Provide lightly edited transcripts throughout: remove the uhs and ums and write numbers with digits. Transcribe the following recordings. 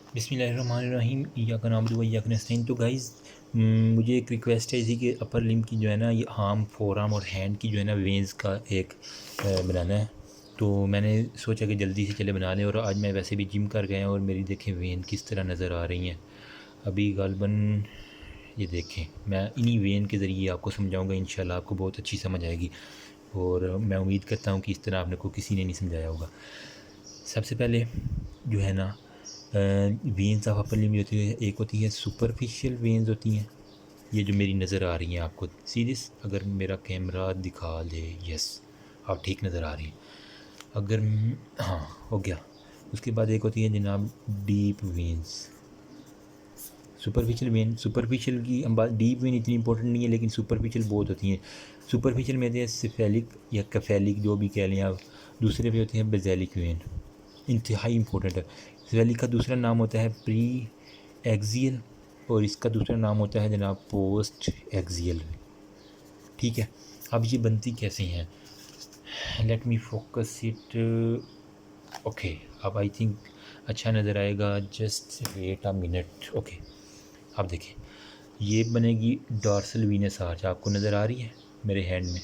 बिस्मिल्लाहिर्रहमानिर्रहीम इय्याका नअबुदु व इय्याका नस्तईन। तो गाइज़ मुझे एक रिक्वेस्ट है इसी कि अपर लिम्ब की जो है ना, ये आर्म, फोर आर्म और हैंड की जो है ना वेंस का एक बनाना है। तो मैंने सोचा कि जल्दी से चले बना लें। और आज मैं वैसे भी जिम कर गया और मेरी देखें वेन किस तरह नज़र आ रही हैं अभी गालबन। ये देखें, मैं इन्हीं वेन के ज़रिए आपको समझाऊँगा, इंशाल्लाह आपको बहुत अच्छी समझ आएगी। और मैं उम्मीद करता हूँ कि इस तरह आपने को किसी ने नहीं समझाया होगा। सबसे पहले जो है ना, वेन्स ऑफ अपर लिम्ब होती है, एक होती है सुपरफिशियल वेन्स होती हैं, ये जो मेरी नज़र आ रही हैं आपको सीरियस, अगर मेरा कैमरा दिखा दे, यस आप ठीक नज़र आ रही हैं। अगर हाँ हो गया। उसके बाद एक होती है जनाब deep veins. Superficial when, superficial की हम बात, डीप वेन इतनी इंपॉर्टेंट नहीं है लेकिन सुपरफिशियल बहुत होती हैं। सुपरफिशियल में होती है सिफेलिक या कफेलिक, जो भी कह लें आप। दूसरे पे होती है बेजेलिक वेन, इंतहाई इंपॉर्टेंट है। सिफेलिक का दूसरा नाम होता है प्री एक्सियल और इसका दूसरा नाम होता है जनाब पोस्ट एक्सियल। ठीक है, अब ये बनती कैसे हैं, let me focus it. Okay, अब आई थिंक अच्छा नज़र आएगा, just wait a minute. Okay, अब देखिए ये बनेगी डॉर्सल वीनस आर्च। आपको नज़र आ रही है मेरे हैंड में,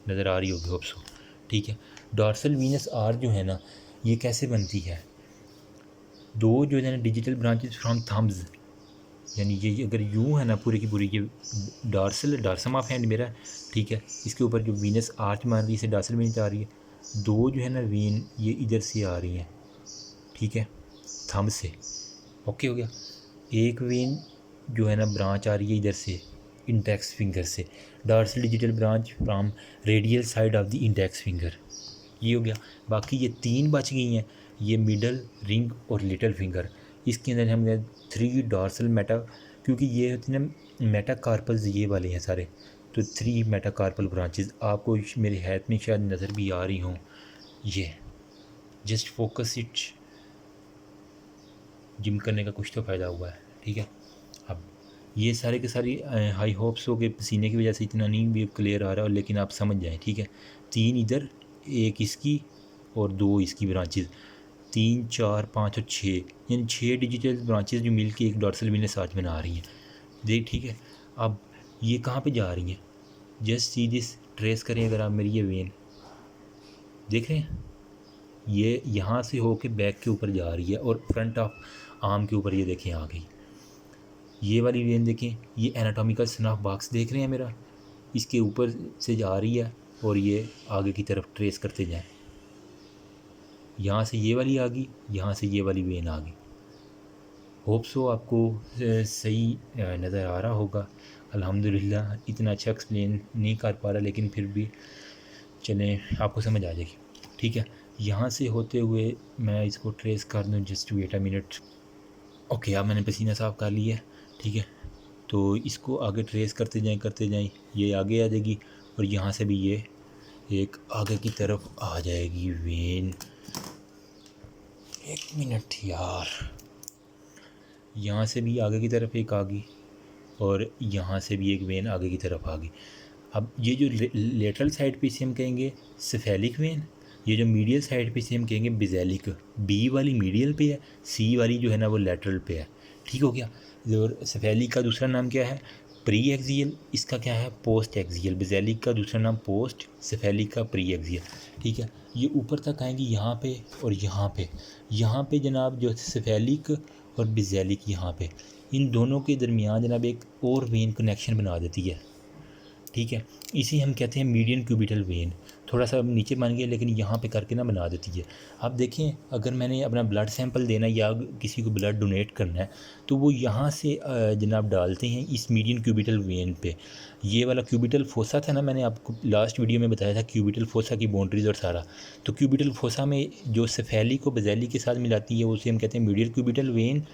नज़र आ रही होगी, होप सो। ठीक है, डॉर्सल वीनस आर्च जो है ना, ये कैसे बनती है, दो जो है ना डिजिटल ब्रांचेस फ्रॉम थम्स, यानी ये अगर यूँ है ना पूरी की पूरी, ये डार्सम ऑफ हैंड मेरा, ठीक है, इसके ऊपर जो वीनस आर्च मान रही है, इसे डॉर्सल वीनस आ रही है। दो जो है ना वेन ये इधर से आ रही हैं, ठीक है, थंब से। ओके हो गया। एक वेन जो है ना ब्रांच आ रही है इधर से, इंडेक्स फिंगर से, dorsal digital branch from radial side of the index finger. ये हो गया। बाकी ये तीन बच गई हैं, ये मिडल, रिंग और लिटिल फिंगर। इसके अंदर हम 3 डॉर्सल मेटा, क्योंकि ये होती है ना मेटाकार्पल्स, ये वाले हैं सारे, तो 3 मेटाकार्पल ब्रांचेस आपको मेरे हाथ में शायद नज़र भी आ रही हों। ये जस्ट फोकस इट, जिम करने का कुछ तो फ़ायदा हुआ है। ठीक है, अब ये सारे के सारी हाई होप्स हो के पसीने की वजह से इतना नहीं भी क्लियर आ रहा है, लेकिन आप समझ जाएं। ठीक है, 3 इधर, एक इसकी और 2 इसकी ब्रांचेस, 3 4 5 और 6, यानी 6 डिजिटल ब्रांचेस जो मिल के एक डॉर्सल वीनस आर्च बना रही हैं। देख ठीक है, अब ये कहाँ पे जा रही हैं, जस्ट सी दिस, ट्रेस करें अगर आप मेरी ये वेन देख रहे हैं, ये यहाँ से होके बैक के ऊपर जा रही है और फ्रंट ऑफ आर्म के ऊपर ये देखें आ गई। ये वाली वेन देखें, ये एनाटॉमिकल स्नफ बॉक्स देख रहे हैं मेरा, इसके ऊपर से जा रही है और ये आगे की तरफ ट्रेस करते जाएं। यहाँ से ये वाली आ गई, यहाँ से ये वाली वेन आ गई। होप सो आपको सही नज़र आ रहा होगा। अल्हम्दुलिल्लाह इतना अच्छा एक्सप्लेन नहीं कर पा रहा, लेकिन फिर भी चलें आपको समझ आ जाएगी। ठीक है, यहाँ से होते हुए मैं इसको ट्रेस कर दूँ, just wait a minute. Okay, अब मैंने पसीना साफ़ कर लिया है। ठीक है, तो इसको आगे ट्रेस करते जाएं, ये आगे आ जाएगी और यहाँ से भी ये एक आगे की तरफ आ जाएगी वेन। एक मिनट यार, यहाँ से भी आगे की तरफ एक आ गई और यहाँ से भी एक वेन आगे की तरफ आ गई। अब ये जो लेटरल साइड पे इसे हम कहेंगे सेफेलिक वेन, ये जो मीडियल साइड पे इसे हम कहेंगे बेजेलिक। बी वाली मीडियल पे है, सी वाली जो है ना वो लेटरल पे है। ठीक हो गया। और सेफेलिक का दूसरा नाम क्या है, प्री एक्सियल, इसका क्या है पोस्ट एक्सियल। बेजेलिक का दूसरा नाम पोस्ट, सेफेलिक का प्री एक्सियल। ठीक है, ये ऊपर तक आएंगी यहाँ पे और यहाँ पे जनाब जो सेफेलिक और बेजेलिक, यहाँ पे इन दोनों के दरमियान जनाब एक और वेन कनेक्शन बना देती है। ठीक है, इसे हम कहते हैं मीडियन क्यूबिटल वेन। थोड़ा सा नीचे बन गया लेकिन यहाँ पे करके ना बना देती है। आप देखें, अगर मैंने अपना ब्लड सैंपल देना या किसी को ब्लड डोनेट करना है तो वो यहाँ से जनाब डालते हैं इस मीडियन क्यूबिटल वेन पे। ये वाला क्यूबिटल फोसा था ना, मैंने आपको लास्ट वीडियो में बताया था क्यूबिटल फोसा की बाउंड्रीज और सारा। तो क्यूबिटल फोसा में जो सेफेलिक को बेजेली के साथ मिलाती है उसे हम कहते हैं मीडियल क्यूबिटल वेन।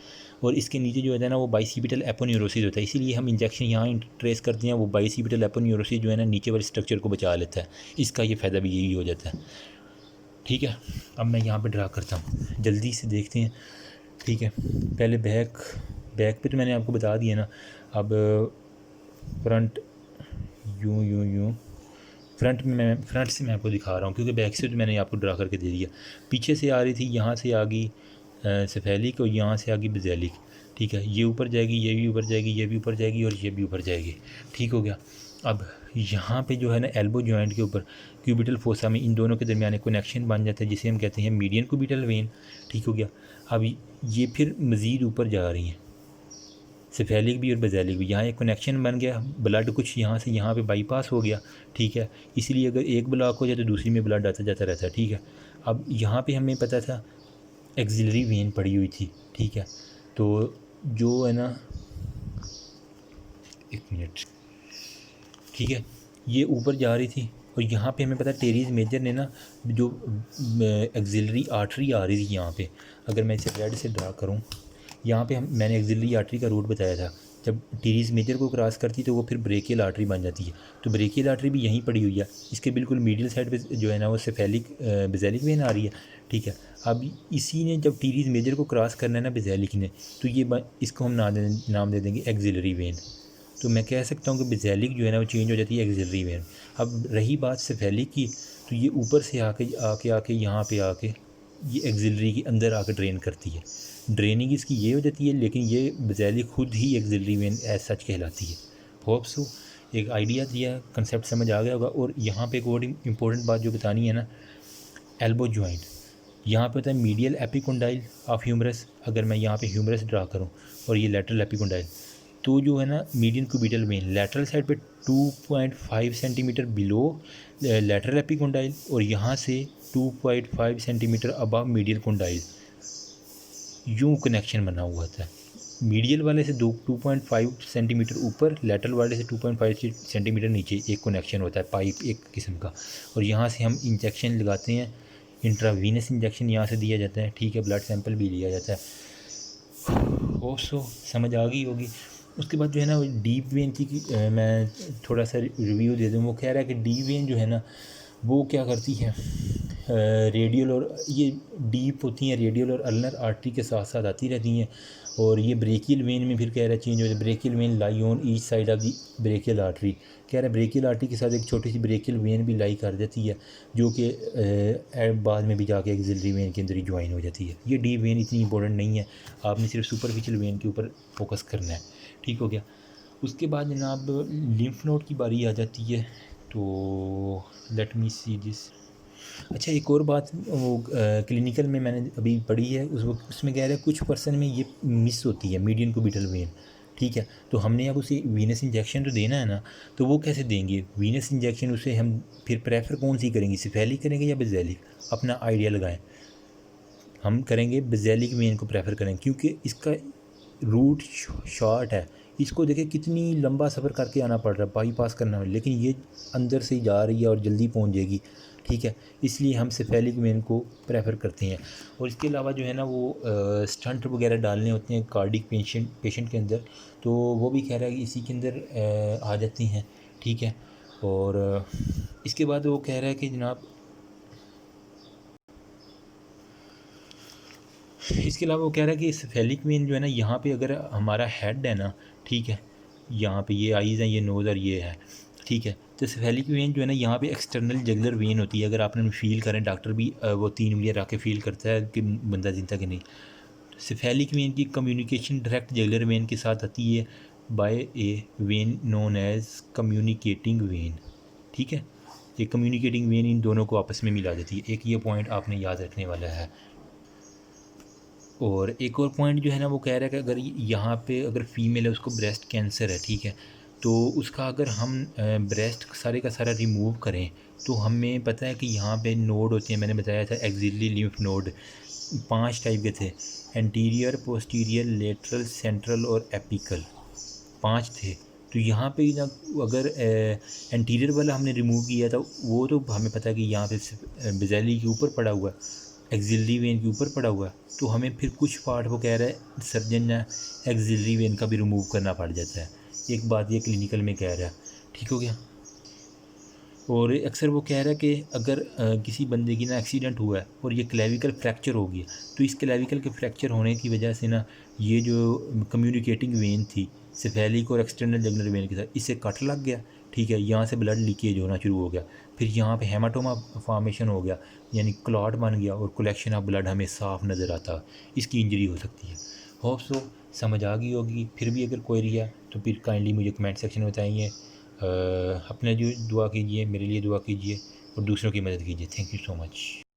और इसके नीचे जो है ना वो बाइसिपिटल एपोन्यूरोसिस होता है, इसीलिए हम इंजेक्शन यहाँ ट्रेस करते हैं। वो बाइसिपिटल एपोन्यूरोसिस जो है ना नीचे वाले स्ट्रक्चर को बचा लेता है, इसका ये फ़ायदा भी यही हो जाता है। ठीक है, अब मैं यहाँ पे ड्रा करता हूँ, जल्दी से देखते हैं। ठीक है, पहले बैक पे तो मैंने आपको बता दिया ना। अब फ्रंट यूँ फ्रंट से मैं आपको दिखा रहा हूँ, क्योंकि बैक से तो मैंने आपको ड्रा करके दे दिया। पीछे से आ रही थी, यहाँ से आ गई सेफेलिक और यहाँ से आ गई बेज़ेलिक। ठीक है, ये ऊपर जाएगी, ये भी ऊपर जाएगी, ये भी ऊपर जाएगी और ये भी ऊपर जाएगी। ठीक हो गया। अब यहाँ पे जो है ना एल्बो जॉइंट के ऊपर क्यूबिटल फोसा में इन दोनों के दरमियान एक कनेक्शन बन जाता है, जिसे हम कहते हैं मीडियन क्यूबिटल वेन। ठीक हो गया। अब ये फिर मज़ीद ऊपर जा रही हैं, सेफेलिक भी और बेज़ेलिक भी। यहाँ एक कनेक्शन बन गया, ब्लड कुछ यहाँ से यहाँ पे बाईपास हो गया। ठीक है, इसलिए अगर एक ब्लॉक हो जाए तो दूसरी में ब्लड आता जाता रहता है। ठीक है, अब यहाँ पे हमें पता था एक्सिलरी वेन पड़ी हुई थी। ठीक है, तो जो है ना, एक मिनट, ठीक है, ये ऊपर जा रही थी और यहाँ पे हमें पता टेरीज मेजर ने ना जो एक्सिलरी आर्टरी आ रही थी यहाँ पे, अगर मैं इसे रेड से ड्रा करूँ, यहाँ पे मैंने एक्सिलरी आर्टरी का रूट बताया था। जब टीरीज मेजर को क्रॉस करती तो वो फिर ब्रेकियल आर्टरी बन जाती है। तो ब्रेकियल आर्टरी भी यहीं पड़ी हुई है, इसके बिल्कुल मिडिल साइड पे जो है ना वो सेफेलिक बेज़ेलिक वेन आ रही है। ठीक है, अब इसी ने जब टीरीज मेजर को क्रॉस करना है ना बेज़ेलिक ने, तो ये इसको हम नाम दे देंगे एक्सिलरी वेन। तो मैं कह सकता हूँ कि बेज़ेलिक जो है ना वो चेंज हो जाती है एक्सिलरी वेन। अब रही बात सेफेलिक की, तो ये ऊपर से आके यहाँ पे आके ये एक्सिलरी के अंदर आके ड्रेन करती है। ड्रेनिंग इसकी ये हो जाती है, लेकिन ये बेज़ेलिक खुद ही एक्सिलरी वेन एज सच कहलाती है। होप सो एक आइडिया दिया, कंसेप्ट समझ आ गया होगा। और यहाँ पे एक और इम्पोर्टेंट बात जो बतानी है ना, एल्बो जॉइंट यहाँ पे होता है मीडियल एपिकोंडाइल ऑफ ह्यूमरस। अगर मैं यहाँ पे ह्यूमरस ड्रा करूँ और ये लेटरल एपिकोंडाइल, तो जो है ना median cubital when lateral side पे 2.5 सेंटीमीटर बिलो लेटरल एपिकोंडाइल और यहाँ से 2.5 सेंटीमीटर अबव मीडियल कोंडाइल, यूँ कनेक्शन बना हुआ था। मीडियल वाले से 2.5 सेंटीमीटर ऊपर, लेटरल वाले से 2.5 सेंटीमीटर नीचे एक कनेक्शन होता है, पाइप एक किस्म का। और यहाँ से हम इंजेक्शन लगाते हैं, इंट्रावीनस इंजेक्शन यहाँ से दिया जाता है। ठीक है, ब्लड सैंपल भी लिया जाता है। होप सो समझ आ गई होगी। उसके बाद जो है ना डीप वेन की मैं थोड़ा सा रिव्यू दे दूँ। वो कह रहा है कि डीप वेन जो है ना वो क्या करती है, रेडियल और ये डीप होती हैं, रेडियल और अल्नर आर्टरी के साथ साथ आती रहती हैं। और ये ब्रेकियल वेन में फिर कह रहा है चेंज हो जाए। Brachial vein lie on each side of the brachial artery. कह रहा है ब्रेकियल आर्टरी के साथ एक छोटी सी ब्रेकियल वेन भी लाई कर जाती है, जो कि बाद में भी जाके एक्सिलरी वेन के अंदर ही ज्वाइन हो जाती है। ये डीप वेन इतनी इंपॉर्टेंट नहीं है, आपने सिर्फ सुपरफिशियल वेन के ऊपर फोकस करना है। ठीक हो गया। उसके बाद जनाब लिम्फ नोड की बारी आ जाती है। तो लेट मी सी दिस। अच्छा, एक और बात वो क्लिनिकल में मैंने अभी पढ़ी है, उसमें कह रहा है कुछ पर्सन में ये मिस होती है मीडियन क्यूबिटल वेन। ठीक है, तो हमने अब उसे वीनस इंजेक्शन तो देना है ना, तो वो कैसे देंगे वीनस इंजेक्शन? उसे हम फिर प्रेफर कौन सी करेंगे, सेफेलिक करेंगे या बेज़ेलिक? अपना आइडिया लगाएं। हम करेंगे बेज़ेलिक वेन को प्रेफर करेंगे, क्योंकि इसका रूट शॉर्ट है। इसको देखें कितनी लंबा सफ़र करके आना पड़ रहा है, बाईपास करना है, लेकिन ये अंदर से ही जा रही है और जल्दी पहुंच जाएगी। ठीक है, इसलिए हम सेफेलिक वेन को प्रेफर करते हैं। और इसके अलावा जो है ना वो स्टंट वगैरह डालने होते हैं कार्डिक पेशेंट के अंदर, तो वो भी कह रहा है कि इसी के अंदर आ जाती हैं। ठीक है, और इसके बाद वो कह रहा है कि जनाब इसके अलावा वो कह रहा है कि सेफेलिक वेन जो है ना, यहाँ पे अगर हमारा हेड है ना, ठीक है, यहाँ पे ये आईज़ हैं, ये नोज़ और ये है। ठीक है, तो सेफेलिक वेन जो है ना यहाँ पे एक्सटर्नल जगुलर वेन होती है। अगर आपने फील करें, डॉक्टर भी वो 3 उंगलियाँ रख के फील करता है कि बंदा जिंदा कि नहीं। तो सेफेलिक वेन की कम्युनिकेशन डायरेक्ट जगुलर वेन के साथ आती है by a vein known as communicating vein. ठीक है, ये कम्युनिकेटिंग वेन इन दोनों को आपस में मिला देती है। एक ये पॉइंट आपने याद रखने वाला है। और एक और पॉइंट जो है ना वो कह रहा है कि अगर यहाँ पे अगर फीमेल है, उसको ब्रेस्ट कैंसर है, ठीक है, तो उसका अगर हम ब्रेस्ट सारे का सारा रिमूव करें, तो हमें पता है कि यहाँ पे नोड होते हैं। मैंने बताया था एक्सिलरी लिम्फ नोड 5 टाइप के थे, एंटीरियर, पोस्टीरियर, लेटरल, सेंट्रल और एपिकल, 5 थे। तो यहाँ पे ना अगर एंटीरियर वाला हमने रिमूव किया था, वो तो हमें पता है कि यहाँ पे बेज़ेली के ऊपर पड़ा हुआ है, एक्सिलरी वेन के ऊपर पड़ा हुआ है। तो हमें फिर कुछ पार्ट वो कह रहा है सर्जन ने एक्सिलरी वेन का भी रिमूव करना पड़ जाता है। एक बात ये क्लिनिकल में कह रहा है। ठीक हो गया। और अक्सर वो कह रहा है कि अगर किसी बंदे की ना एक्सीडेंट हुआ है और ये क्लेविकल फ्रैक्चर हो गया, तो इस क्लेविकल के फ्रैक्चर होने की वजह से ना ये जो कम्युनिकेटिंग वेन थी सेफेलिक और एक्सटर्नल जगुलर वेन के साथ, इससे कट लग गया। ठीक है, यहाँ से ब्लड लीकेज होना शुरू हो गया, फिर यहाँ पे हेमाटोमा फॉर्मेशन हो गया, यानी क्लॉट बन गया और कलेक्शन ऑफ ब्लड हमें साफ नज़र आता, इसकी इंजरी हो सकती है। होप सो समझ आ गई होगी। फिर भी अगर क्वेरी है तो फिर काइंडली मुझे कमेंट सेक्शन में बताइए। अपने जो दुआ कीजिए, मेरे लिए दुआ कीजिए और दूसरों की मदद कीजिए। Thank you so much.